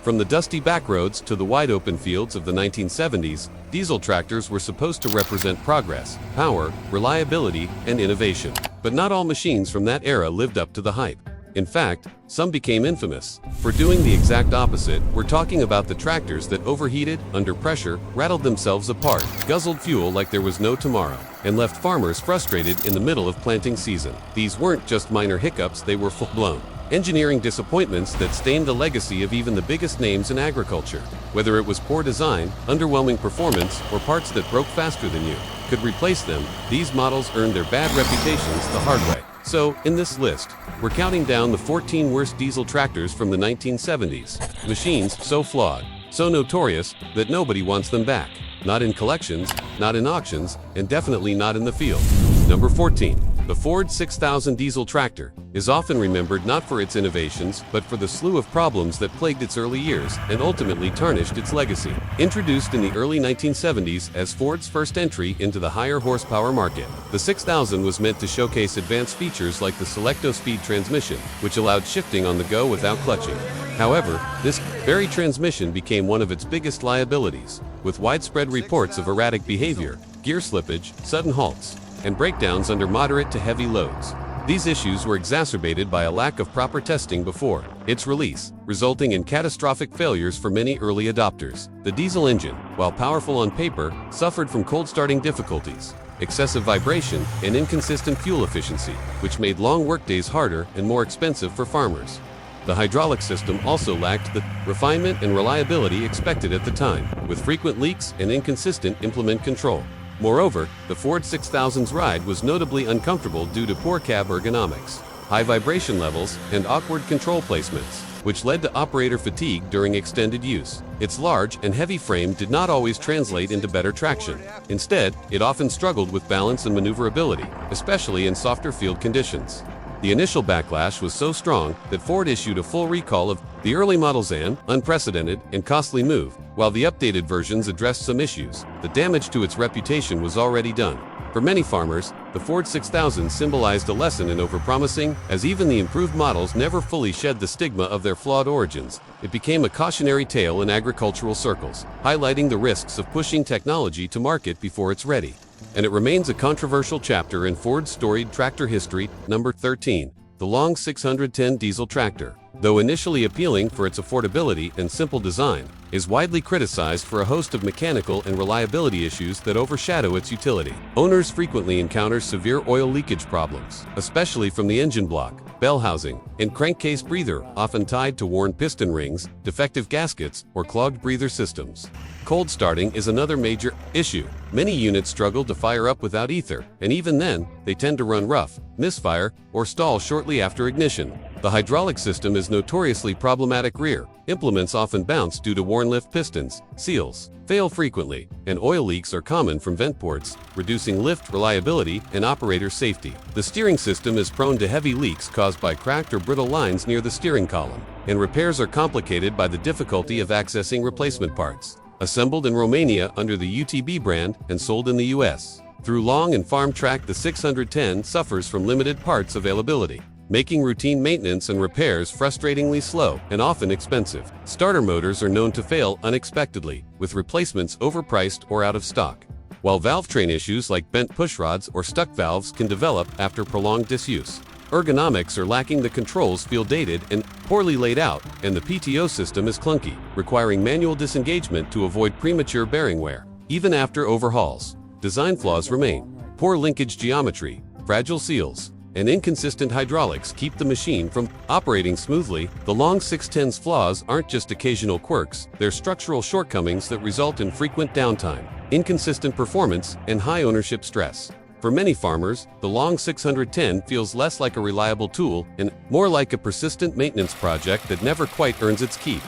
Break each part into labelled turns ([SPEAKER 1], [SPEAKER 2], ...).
[SPEAKER 1] From the dusty backroads to the wide-open fields of the 1970s, diesel tractors were supposed to represent progress, power, reliability, and innovation. But not all machines from that era lived up to the hype. In fact, some became infamous for doing the exact opposite. We're talking about the tractors that overheated, under pressure, rattled themselves apart, guzzled fuel like there was no tomorrow, and left farmers frustrated in the middle of planting season. These weren't just minor hiccups, they were full-blown engineering disappointments that stained the legacy of even the biggest names in agriculture. Whether it was poor design, underwhelming performance, or parts that broke faster than you could replace them, these models earned their bad reputations the hard way. So, in this list, we're counting down the 14 worst diesel tractors from the 1970s. Machines so flawed, so notorious, that nobody wants them back. Not in collections, not in auctions, and definitely not in the field. Number 14. The Ford 6000 diesel tractor is often remembered not for its innovations, but for the slew of problems that plagued its early years and ultimately tarnished its legacy. Introduced in the early 1970s as Ford's first entry into the higher horsepower market, the 6000 was meant to showcase advanced features like the Selecto-Speed transmission, which allowed shifting on the go without clutching. However, this very transmission became one of its biggest liabilities, with widespread reports of erratic behavior, gear slippage, sudden halts, and breakdowns under moderate to heavy loads. These issues were exacerbated by a lack of proper testing before its release, resulting in catastrophic failures for many early adopters. The diesel engine, while powerful on paper, suffered from cold starting difficulties, excessive vibration, and inconsistent fuel efficiency, which made long workdays harder and more expensive for farmers. The hydraulic system also lacked the refinement and reliability expected at the time, with frequent leaks and inconsistent implement control. Moreover, the Ford 6000's ride was notably uncomfortable due to poor cab ergonomics, high vibration levels, and awkward control placements, which led to operator fatigue during extended use. Its large and heavy frame did not always translate into better traction. Instead, it often struggled with balance and maneuverability, especially in softer field conditions. The initial backlash was so strong that Ford issued a full recall of the early models, an unprecedented and costly move. While the updated versions addressed some issues, the damage to its reputation was already done. For many farmers, the Ford 6000 symbolized a lesson in overpromising, as even the improved models never fully shed the stigma of their flawed origins. It became a cautionary tale in agricultural circles, highlighting the risks of pushing technology to market before it's ready. And it remains a controversial chapter in Ford's storied tractor history. Number 13. The Long 610 diesel tractor, though initially appealing for its affordability and simple design, is widely criticized for a host of mechanical and reliability issues that overshadow its utility. Owners frequently encounter severe oil leakage problems, especially from the engine block, bell housing, and crankcase breather, often tied to worn piston rings, defective gaskets, or clogged breather systems. Cold starting is another major issue. Many units struggle to fire up without ether, and even then, they tend to run rough, misfire, or stall shortly after ignition. The hydraulic system is notoriously problematic. Rear implements often bounce due to worn lift pistons, seals fail frequently, and oil leaks are common from vent ports, reducing lift reliability and operator safety. The steering system is prone to heavy leaks caused by cracked or brittle lines near the steering column, and repairs are complicated by the difficulty of accessing replacement parts. Assembled in Romania under the UTB brand and sold in the US through Long and Farm Track, the 610 suffers from limited parts availability, making routine maintenance and repairs frustratingly slow and often expensive. Starter motors are known to fail unexpectedly, with replacements overpriced or out of stock, while valve train issues like bent pushrods or stuck valves can develop after prolonged disuse. Ergonomics are lacking, the controls feel dated and poorly laid out, and the PTO system is clunky, requiring manual disengagement to avoid premature bearing wear. Even after overhauls, design flaws remain. Poor linkage geometry, fragile seals, and inconsistent hydraulics keep the machine from operating smoothly. The Long 610's flaws aren't just occasional quirks, they're structural shortcomings that result in frequent downtime, inconsistent performance, and high ownership stress. For many farmers, the Long 610 feels less like a reliable tool and more like a persistent maintenance project that never quite earns its keep.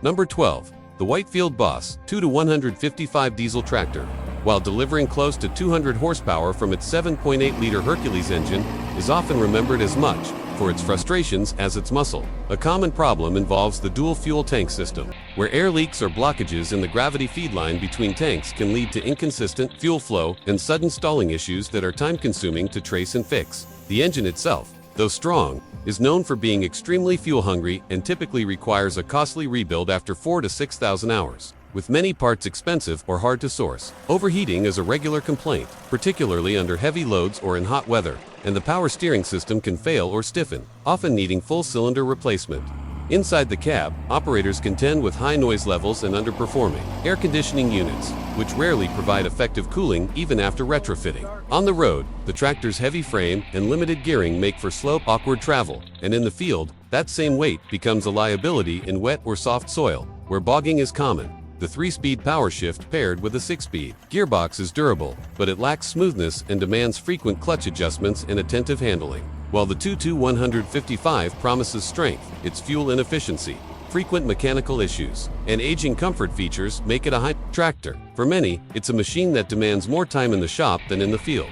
[SPEAKER 1] Number 12. The Whitefield Boss 2-155 diesel tractor, while delivering close to 200 horsepower from its 7.8-liter Hercules engine, is often remembered as much for its frustrations as its muscle. A common problem involves the dual fuel tank system, where air leaks or blockages in the gravity feed line between tanks can lead to inconsistent fuel flow and sudden stalling issues that are time-consuming to trace and fix. The engine itself, though strong, is known for being extremely fuel-hungry and typically requires a costly rebuild after 4,000 to 6,000 hours, with many parts expensive or hard to source. Overheating is a regular complaint, particularly under heavy loads or in hot weather, and the power steering system can fail or stiffen, often needing full cylinder replacement. Inside the cab, operators contend with high noise levels and underperforming air conditioning units, which rarely provide effective cooling even after retrofitting. On the road, the tractor's heavy frame and limited gearing make for slow, awkward travel, and in the field, that same weight becomes a liability in wet or soft soil, where bogging is common. The 3-speed power shift paired with a 6-speed gearbox is durable, but it lacks smoothness and demands frequent clutch adjustments and attentive handling. While the 22-155 promises strength, its fuel inefficiency, frequent mechanical issues, and aging comfort features make it a high tractor. For many, it's a machine that demands more time in the shop than in the field.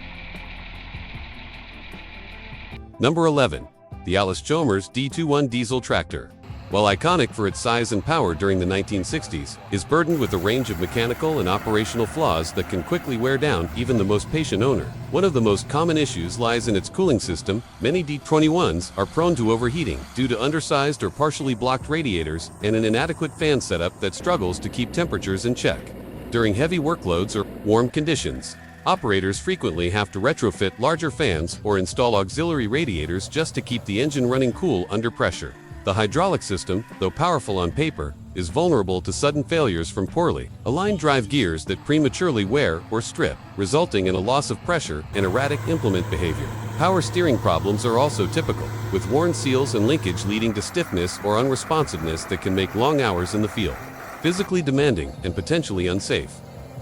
[SPEAKER 1] Number 11. The Jmer D21 diesel tractor. While iconic for its size and power during the 1960s, is burdened with a range of mechanical and operational flaws that can quickly wear down even the most patient owner. One of the most common issues lies in its cooling system. Many D21s are prone to overheating due to undersized or partially blocked radiators and an inadequate fan setup that struggles to keep temperatures in check. During heavy workloads or warm conditions, operators frequently have to retrofit larger fans or install auxiliary radiators just to keep the engine running cool under pressure. The hydraulic system, though powerful on paper, is vulnerable to sudden failures from poorly aligned drive gears that prematurely wear or strip, resulting in a loss of pressure and erratic implement behavior. Power steering problems are also typical, with worn seals and linkage leading to stiffness or unresponsiveness that can make long hours in the field physically demanding and potentially unsafe.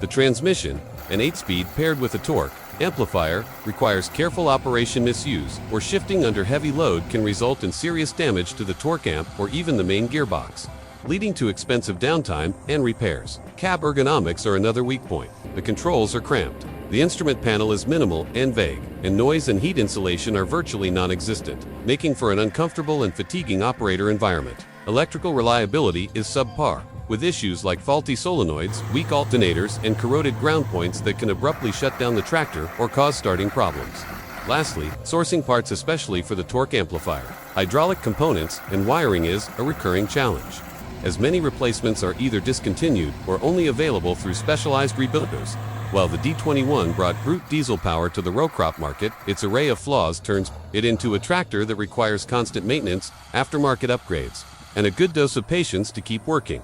[SPEAKER 1] The transmission, an 8-speed paired with a torque amplifier, requires careful operation. Misuse or shifting under heavy load can result in serious damage to the torque amp or even the main gearbox, leading to expensive downtime and repairs. Cab ergonomics are another weak point. The controls are cramped. The instrument panel is minimal and vague, and noise and heat insulation are virtually non-existent, making for an uncomfortable and fatiguing operator environment. Electrical reliability is subpar, with issues like faulty solenoids, weak alternators, and corroded ground points that can abruptly shut down the tractor or cause starting problems. Lastly, sourcing parts, especially for the torque amplifier, hydraulic components, and wiring, is a recurring challenge, as many replacements are either discontinued or only available through specialized rebuilders. While the D21 brought brute diesel power to the row crop market, its array of flaws turns it into a tractor that requires constant maintenance, aftermarket upgrades, and a good dose of patience to keep working.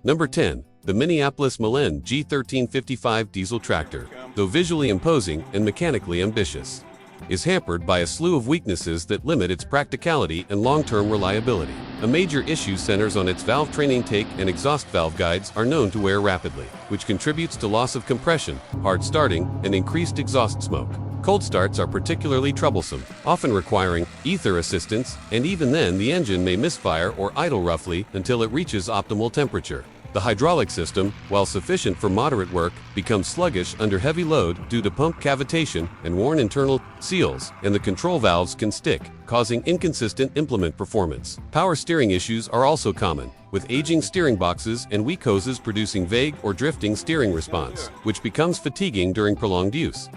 [SPEAKER 1] Number 10. The Minneapolis Meen G1355 diesel tractor, though visually imposing and mechanically ambitious, is hampered by a slew of weaknesses that limit its practicality and long-term reliability. A major issue centers on its valve train. Intake and exhaust valve guides are known to wear rapidly, which contributes to loss of compression, hard starting, and increased exhaust smoke. Cold starts are particularly troublesome, often requiring ether assistance, and even then the engine may misfire or idle roughly until it reaches optimal temperature. The hydraulic system, while sufficient for moderate work, becomes sluggish under heavy load due to pump cavitation and worn internal seals, and the control valves can stick, causing inconsistent implement performance. Power steering issues are also common, with aging steering boxes and weak hoses producing vague or drifting steering response, which becomes fatiguing during prolonged use.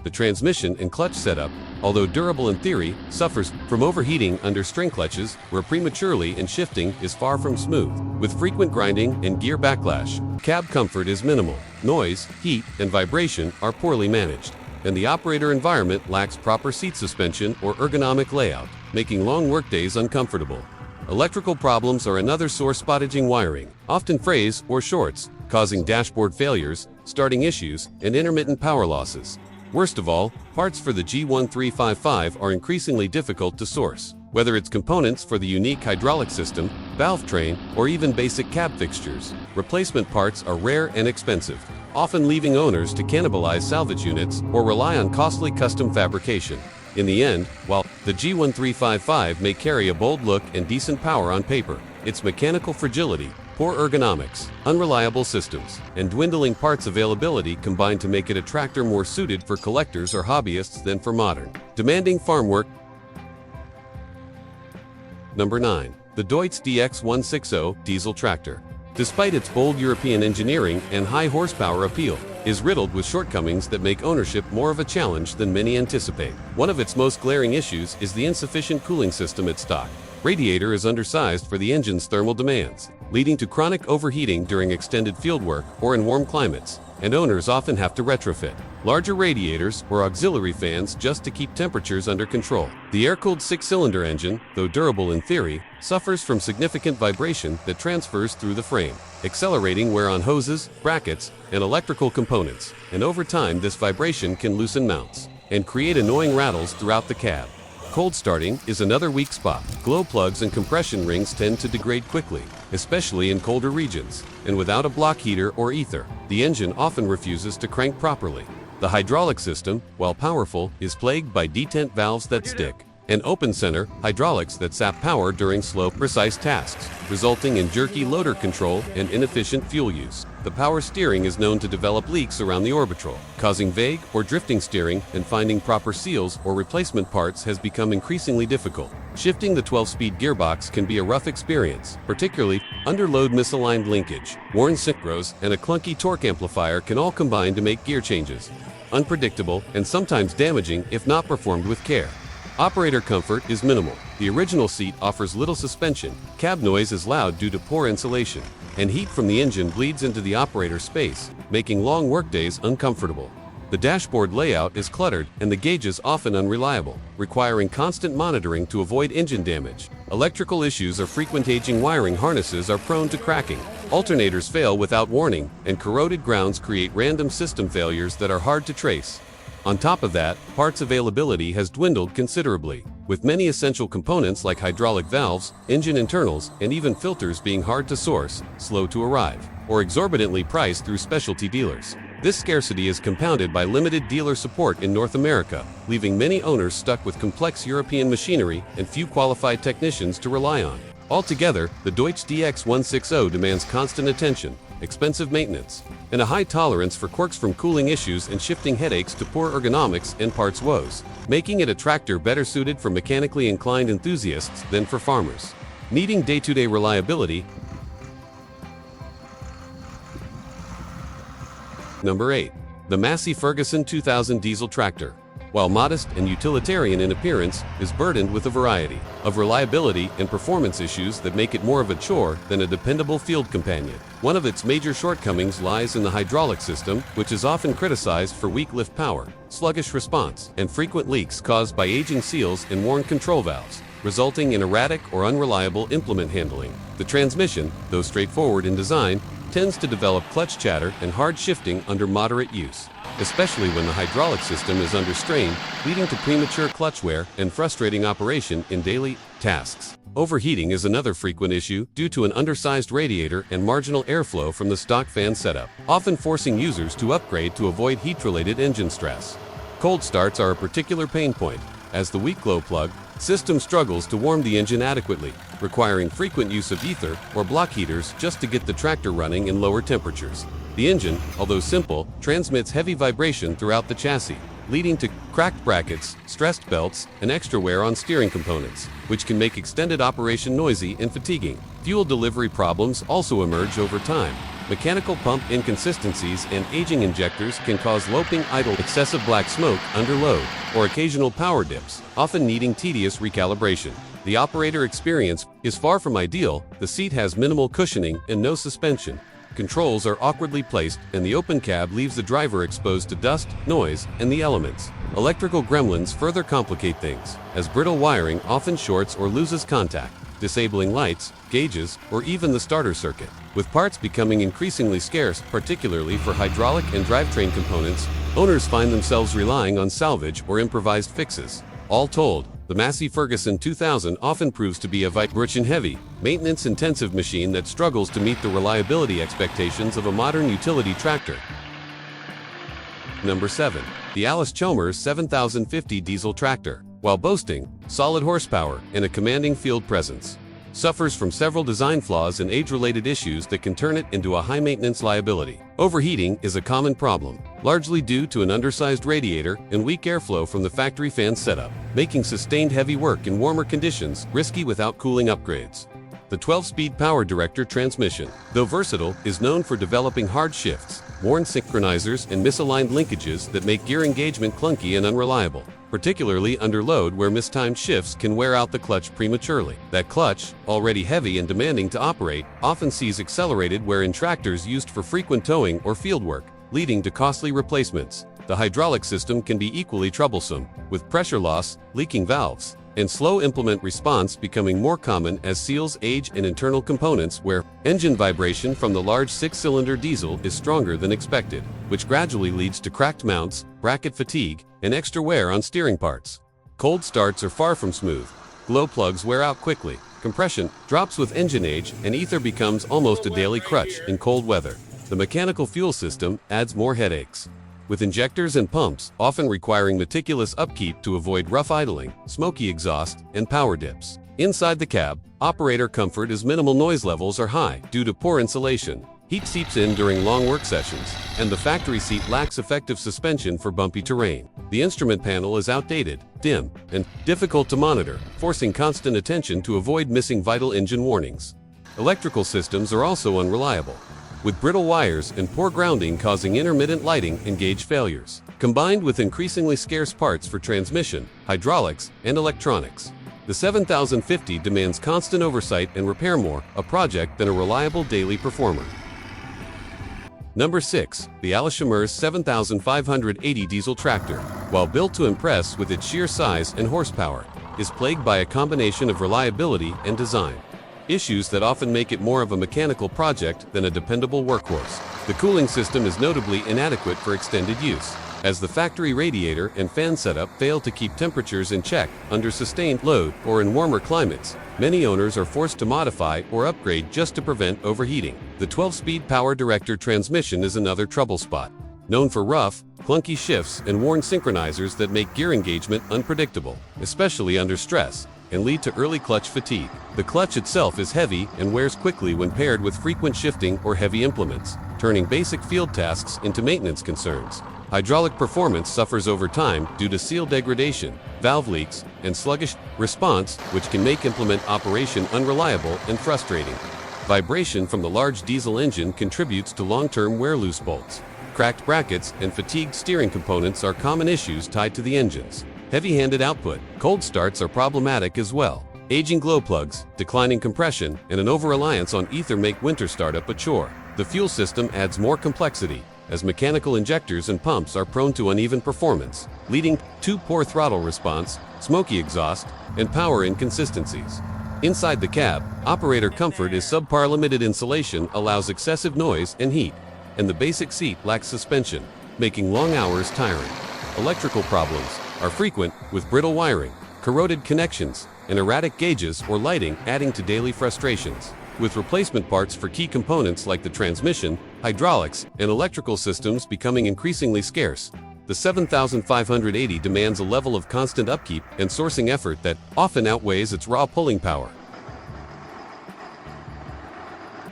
[SPEAKER 1] The transmission and clutch setup, although durable in theory, suffers from overheating under string clutches, where prematurely and shifting is far from smooth, with frequent grinding and gear backlash. Cab comfort is minimal. Noise, heat, and vibration are poorly managed, and the operator environment lacks proper seat suspension or ergonomic layout, making long workdays uncomfortable. Electrical problems are another source. Spotting wiring, often frays or shorts, causing dashboard failures, starting issues, and intermittent power losses. Worst of all, parts for the G1355 are increasingly difficult to source, whether it's components for the unique hydraulic system, valve train, or even basic cab fixtures. Replacement parts are rare and expensive, often leaving owners to cannibalize salvage units or rely on costly custom fabrication. In the end, while the G1355 may carry a bold look and decent power on paper, its mechanical fragility, poor ergonomics, unreliable systems, and dwindling parts availability combine to make it a tractor more suited for collectors or hobbyists than for modern, demanding farm work. Number 9. The Deutz DX160 diesel tractor. Despite its bold European engineering and high horsepower appeal, is riddled with shortcomings that make ownership more of a challenge than many anticipate. One of its most glaring issues is the insufficient cooling system at stock. Radiator is undersized for the engine's thermal demands, leading to chronic overheating during extended fieldwork or in warm climates, and owners often have to retrofit larger radiators or auxiliary fans just to keep temperatures under control. The air-cooled 6-cylinder engine, though durable in theory, suffers from significant vibration that transfers through the frame, accelerating wear on hoses, brackets, and electrical components, and over time this vibration can loosen mounts and create annoying rattles throughout the cab. Cold starting is another weak spot. Glow plugs and compression rings tend to degrade quickly, especially in colder regions, and without a block heater or ether, the engine often refuses to crank properly. The hydraulic system, while powerful, is plagued by detent valves that stick, and open center hydraulics that sap power during slow, precise tasks, resulting in jerky loader control and inefficient fuel use. The power steering is known to develop leaks around the orbital, causing vague or drifting steering, and finding proper seals or replacement parts has become increasingly difficult. Shifting the 12-speed gearbox can be a rough experience, particularly under load misaligned linkage. Worn synchros and a clunky torque amplifier can all combine to make gear changes unpredictable and sometimes damaging if not performed with care. Operator comfort is minimal. The original seat offers little suspension, cab noise is loud due to poor insulation, and heat from the engine bleeds into the operator space, making long workdays uncomfortable. The dashboard layout is cluttered and the gauges often unreliable, requiring constant monitoring to avoid engine damage. Electrical issues or frequent aging wiring harnesses are prone to cracking. Alternators fail without warning, and corroded grounds create random system failures that are hard to trace. On top of that, parts availability has dwindled considerably, with many essential components like hydraulic valves, engine internals, and even filters being hard to source, slow to arrive, or exorbitantly priced through specialty dealers. This scarcity is compounded by limited dealer support in North America, leaving many owners stuck with complex European machinery and few qualified technicians to rely on. Altogether, the Deutz DX160 demands constant attention, expensive maintenance, and a high tolerance for quirks from cooling issues and shifting headaches to poor ergonomics and parts woes, making it a tractor better suited for mechanically inclined enthusiasts than for farmers needing day-to-day reliability. Number 8. The Massey Ferguson 2000 diesel tractor. While modest and utilitarian in appearance, is burdened with a variety of reliability and performance issues that make it more of a chore than a dependable field companion. One of its major shortcomings lies in the hydraulic system, which is often criticized for weak lift power, sluggish response, and frequent leaks caused by aging seals and worn control valves, resulting in erratic or unreliable implement handling. The transmission, though straightforward in design, tends to develop clutch chatter and hard shifting under moderate use, especially when the hydraulic system is under strain, leading to premature clutch wear and frustrating operation in daily tasks. Overheating is another frequent issue due to an undersized radiator and marginal airflow from the stock fan setup, often forcing users to upgrade to avoid heat-related engine stress. Cold starts are a particular pain point, as the weak glow plug system struggles to warm the engine adequately, requiring frequent use of ether or block heaters just to get the tractor running in lower temperatures. The engine, although simple, transmits heavy vibration throughout the chassis, leading to cracked brackets, stressed belts, and extra wear on steering components, which can make extended operation noisy and fatiguing. Fuel delivery problems also emerge over time. Mechanical pump inconsistencies and aging injectors can cause loping idle, excessive black smoke under load, or occasional power dips, often needing tedious recalibration. The operator experience is far from ideal. The seat has minimal cushioning and no suspension. Controls are awkwardly placed, and the open cab leaves the driver exposed to dust, noise, and the elements. Electrical gremlins further complicate things, as brittle wiring often shorts or loses contact, disabling lights, gauges, or even the starter circuit. With parts becoming increasingly scarce, particularly for hydraulic and drivetrain components, owners find themselves relying on salvage or improvised fixes. All told, the Massey Ferguson 2000 often proves to be a vibration-heavy, maintenance-intensive machine that struggles to meet the reliability expectations of a modern utility tractor. Number 7. The Alismer 7050 diesel tractor. While boasting solid horsepower and a commanding field presence, suffers from several design flaws and age-related issues that can turn it into a high-maintenance liability. Overheating is a common problem, largely due to an undersized radiator and weak airflow from the factory fan setup, making sustained heavy work in warmer conditions risky without cooling upgrades. The 12-speed power director transmission, though versatile, is known for developing hard shifts, worn synchronizers, and misaligned linkages that make gear engagement clunky and unreliable, particularly under load where mistimed shifts can wear out the clutch prematurely. That clutch, already heavy and demanding to operate, often sees accelerated wear in tractors used for frequent towing or field work, leading to costly replacements. The hydraulic system can be equally troublesome, with pressure loss, leaking valves, and slow implement response becoming more common as seals age and internal components wear. Engine vibration from the large 6-cylinder diesel is stronger than expected, which gradually leads to cracked mounts, bracket fatigue, and extra wear on steering parts. Cold starts are far from smooth. Glow plugs wear out quickly, compression drops with engine age, and ether becomes almost a daily crutch in cold weather. The mechanical fuel system adds more headaches, with injectors and pumps often requiring meticulous upkeep to avoid rough idling, smoky exhaust, and power dips. Inside the cab, operator comfort is minimal. Noise levels are high due to poor insulation. Heat seeps in during long work sessions, and the factory seat lacks effective suspension for bumpy terrain. The instrument panel is outdated, dim, and difficult to monitor, forcing constant attention to avoid missing vital engine warnings. Electrical systems are also unreliable, with brittle wires and poor grounding causing intermittent lighting and gauge failures, combined with increasingly scarce parts for transmission, hydraulics, and electronics. The 7050 demands constant oversight and repair, more a project than a reliable daily performer. Number 6. The Alismer 7580 diesel tractor, while built to impress with its sheer size and horsepower, is plagued by a combination of reliability and design issues that often make it more of a mechanical project than a dependable workhorse. The cooling system is notably inadequate for extended use, as the factory radiator and fan setup fail to keep temperatures in check under sustained load or in warmer climates. Many owners are forced to modify or upgrade just to prevent overheating. The 12-speed power director transmission is another trouble spot, known for rough, clunky shifts and worn synchronizers that make gear engagement unpredictable, especially under stress, and lead to early clutch fatigue. The clutch itself is heavy and wears quickly when paired with frequent shifting or heavy implements, turning basic field tasks into maintenance concerns. Hydraulic performance suffers over time due to seal degradation, valve leaks, and sluggish response, which can make implement operation unreliable and frustrating. Vibration from the large diesel engine contributes to long-term wear. Loose bolts, cracked brackets, and fatigued steering components are common issues tied to the engines. Heavy-handed output, cold starts are problematic as well. Aging glow plugs, declining compression, and an over-reliance on ether make winter startup a chore. The fuel system adds more complexity, as mechanical injectors and pumps are prone to uneven performance, leading to poor throttle response, smoky exhaust, and power inconsistencies. Inside the cab, operator comfort is subpar. Limited insulation allows excessive noise and heat, and the basic seat lacks suspension, making long hours tiring. Electrical problems are frequent, with brittle wiring, corroded connections, and erratic gauges or lighting adding to daily frustrations. With replacement parts for key components like the transmission, hydraulics, and electrical systems becoming increasingly scarce, the 7580 demands a level of constant upkeep and sourcing effort that often outweighs its raw pulling power.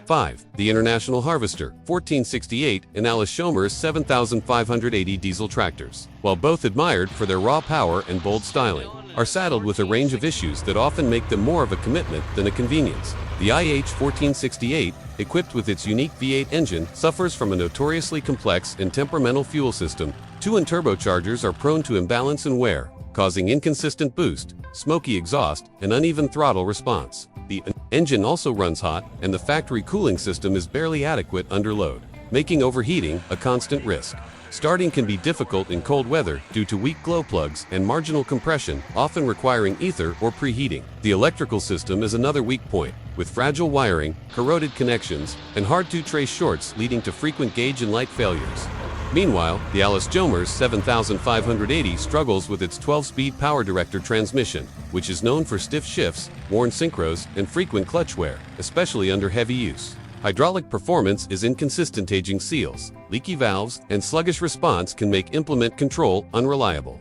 [SPEAKER 1] 5. The International Harvester 1468 and Alismer 7580 diesel tractors, while both admired for their raw power and bold styling, are saddled with a range of issues that often make them more of a commitment than a convenience. The IH 1468, equipped with its unique V8 engine, suffers from a notoriously complex and temperamental fuel system. Twin turbochargers are prone to imbalance and wear, causing inconsistent boost, smoky exhaust, and uneven throttle response. The engine also runs hot, and the factory cooling system is barely adequate under load, making overheating a constant risk. Starting can be difficult in cold weather due to weak glow plugs and marginal compression, often requiring ether or preheating. The electrical system is another weak point, with fragile wiring, corroded connections, and hard-to-trace shorts leading to frequent gauge and light failures. Meanwhile, the Alismer 7580 struggles with its 12-speed power director transmission, which is known for stiff shifts, worn synchros, and frequent clutch wear, especially under heavy use. Hydraulic performance is inconsistent. Aging seals, leaky valves, and sluggish response can make implement control unreliable.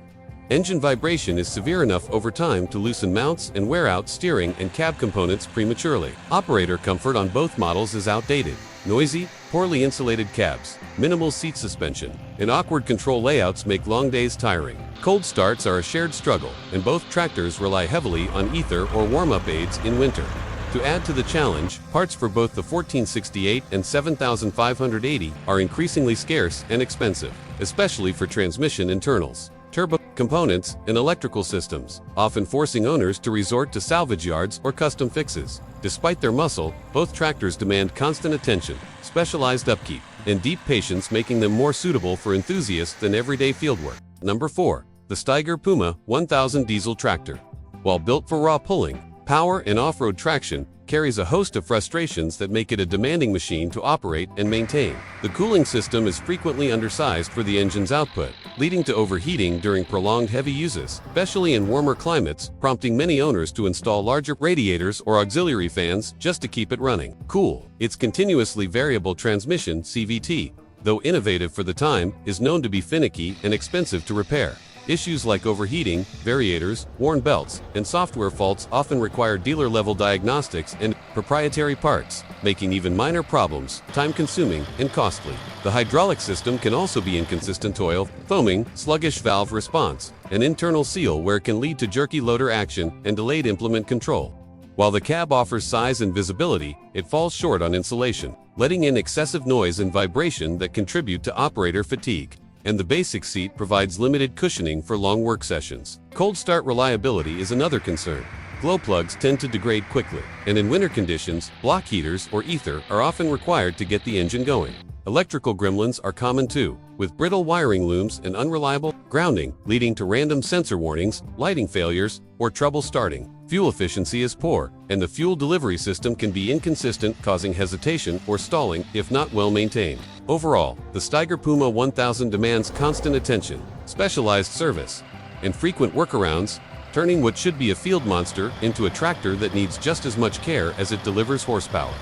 [SPEAKER 1] Engine vibration is severe enough over time to loosen mounts and wear out steering and cab components prematurely. Operator comfort on both models is outdated. Noisy, poorly insulated cabs, minimal seat suspension, and awkward control layouts make long days tiring. Cold starts are a shared struggle, and both tractors rely heavily on ether or warm-up aids in winter. To add to the challenge, parts for both the 1468 and 7580 are increasingly scarce and expensive, especially for transmission internals, turbo components, and electrical systems, often forcing owners to resort to salvage yards or custom fixes. Despite their muscle, both tractors demand constant attention, specialized upkeep, and deep patience, making them more suitable for enthusiasts than everyday fieldwork. Number 4. The Stiger Puma 1000 Diesel Tractor. While built for raw pulling, power, and off-road traction, carries a host of frustrations that make it a demanding machine to operate and maintain. The cooling system is frequently undersized for the engine's output, leading to overheating during prolonged heavy uses, especially in warmer climates, prompting many owners to install larger radiators or auxiliary fans just to keep it running cool. Its continuously variable transmission (CVT), though innovative for the time, is known to be finicky and expensive to repair. Issues like overheating, variators, worn belts, and software faults often require dealer-level diagnostics and proprietary parts, making even minor problems time-consuming and costly. The hydraulic system can also be inconsistent oil, foaming, sluggish valve response, and internal seal where it can lead to jerky loader action and delayed implement control. While the cab offers size and visibility, it falls short on insulation, letting in excessive noise and vibration that contribute to operator fatigue. And the basic seat provides limited cushioning for long work sessions. Cold start reliability is another concern. Glow plugs tend to degrade quickly, and in winter conditions, block heaters or ether are often required to get the engine going. Electrical gremlins are common too, with brittle wiring looms and unreliable grounding, leading to random sensor warnings, lighting failures, or trouble starting. Fuel efficiency is poor, and the fuel delivery system can be inconsistent, causing hesitation or stalling if not well maintained. Overall, the Stiger Puma 1000 demands constant attention, specialized service, and frequent workarounds, turning what should be a field monster into a tractor that needs just as much care as it delivers horsepower.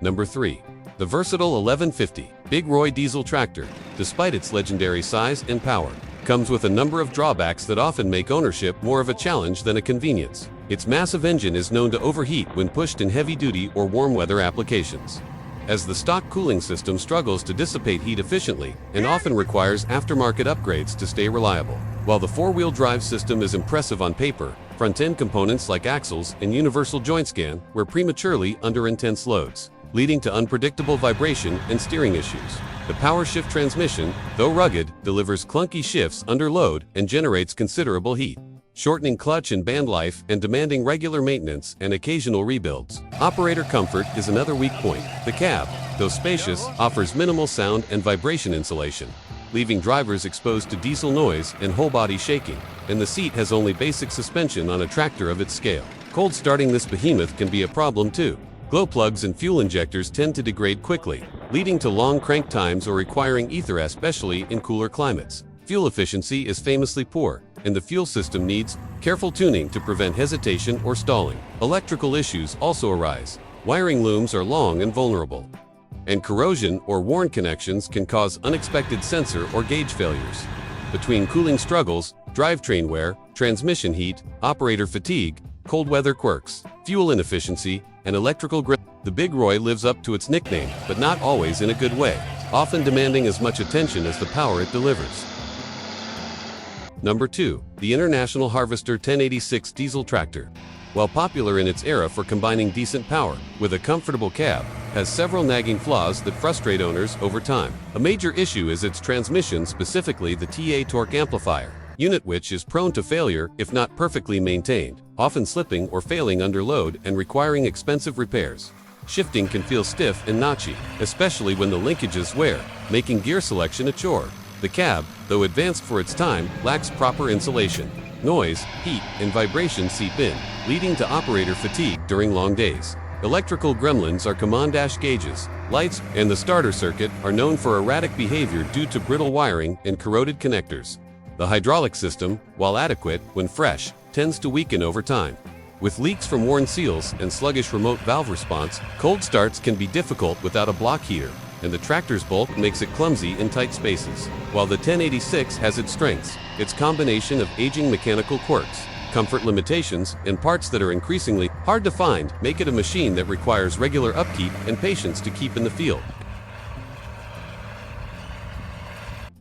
[SPEAKER 1] Number 3. The versatile 1150 Big Roy Diesel Tractor. Despite its legendary size and power, comes with a number of drawbacks that often make ownership more of a challenge than a convenience. Its massive engine is known to overheat when pushed in heavy-duty or warm weather applications, as the stock cooling system struggles to dissipate heat efficiently and often requires aftermarket upgrades to stay reliable. While the four-wheel drive system is impressive on paper, front-end components like axles and universal joint scan wear prematurely under intense loads, leading to unpredictable vibration and steering issues. The power shift transmission, though rugged, delivers clunky shifts under load and generates considerable heat, shortening clutch and band life and demanding regular maintenance and occasional rebuilds. Operator comfort is another weak point. The cab, though spacious, offers minimal sound and vibration insulation, leaving drivers exposed to diesel noise and whole-body shaking, and the seat has only basic suspension on a tractor of its scale. Cold starting this behemoth can be a problem too. Glow plugs and fuel injectors tend to degrade quickly, leading to long crank times or requiring ether, especially in cooler climates. Fuel efficiency is famously poor, and the fuel system needs careful tuning to prevent hesitation or stalling. Electrical issues also arise. Wiring looms are long and vulnerable, and corrosion or worn connections can cause unexpected sensor or gauge failures. Between cooling struggles, drivetrain wear, transmission heat, operator fatigue, cold weather quirks, fuel inefficiency, and electrical grip, the Big Roy lives up to its nickname, but not always in a good way, often demanding as much attention as the power it delivers. Number 2. The International Harvester 1086 Diesel Tractor. While popular in its era for combining decent power with a comfortable cab, has several nagging flaws that frustrate owners over time. A major issue is its transmission, specifically the TA torque amplifier unit, which is prone to failure if not perfectly maintained, often slipping or failing under load and requiring expensive repairs. Shifting can feel stiff and notchy, especially when the linkages wear, making gear selection a chore. The cab, though advanced for its time, lacks proper insulation. Noise, heat, and vibration seep in, leading to operator fatigue during long days. Electrical gremlins are command dash gauges, lights, and the starter circuit are known for erratic behavior due to brittle wiring and corroded connectors. The hydraulic system, while adequate when fresh, tends to weaken over time. With leaks from worn seals and sluggish remote valve response, cold starts can be difficult without a block heater, and the tractor's bulk makes it clumsy in tight spaces. While the 1086 has its strengths, its combination of aging mechanical quirks, comfort limitations, and parts that are increasingly hard to find make it a machine that requires regular upkeep and patience to keep in the field.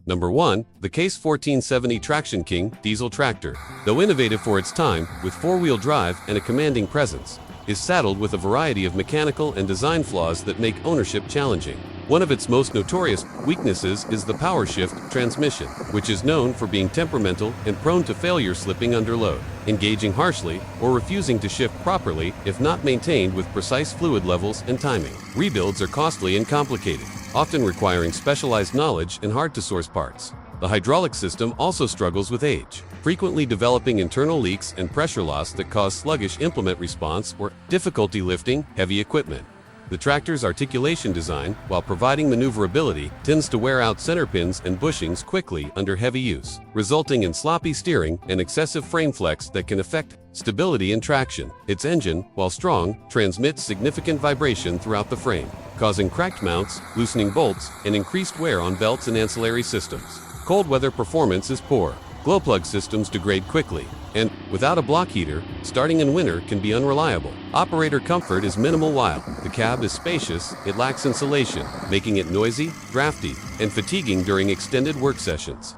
[SPEAKER 1] Number 1. The Case 1470 Traction King Diesel Tractor. Though innovative for its time, with four-wheel drive and a commanding presence, is saddled with a variety of mechanical and design flaws that make ownership challenging. One of its most notorious weaknesses is the power shift transmission, which is known for being temperamental and prone to failure slipping under load, engaging harshly, or refusing to shift properly if not maintained with precise fluid levels and timing. Rebuilds are costly and complicated, often requiring specialized knowledge and hard-to-source parts. The hydraulic system also struggles with age, frequently developing internal leaks and pressure loss that cause sluggish implement response or difficulty lifting heavy equipment. The tractor's articulation design, while providing maneuverability, tends to wear out center pins and bushings quickly under heavy use, resulting in sloppy steering and excessive frame flex that can affect stability and traction. Its engine, while strong, transmits significant vibration throughout the frame, causing cracked mounts, loosening bolts, and increased wear on belts and ancillary systems. Cold weather performance is poor. Glow plug systems degrade quickly, and, without a block heater, starting in winter can be unreliable. Operator comfort is minimal. While the cab is spacious, it lacks insulation, making it noisy, drafty, and fatiguing during extended work sessions.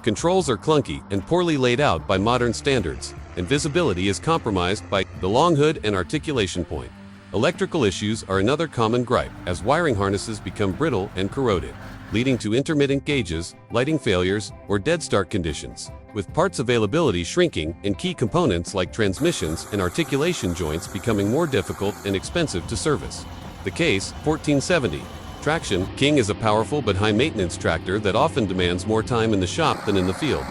[SPEAKER 1] Controls are clunky and poorly laid out by modern standards, and visibility is compromised by the long hood and articulation point. Electrical issues are another common gripe, as wiring harnesses become brittle and corroded, leading to intermittent gauges, lighting failures, or dead start conditions, with parts availability shrinking and key components like transmissions and articulation joints becoming more difficult and expensive to service. The Case 1470 Traction King is a powerful but high-maintenance tractor that often demands more time in the shop than in the field.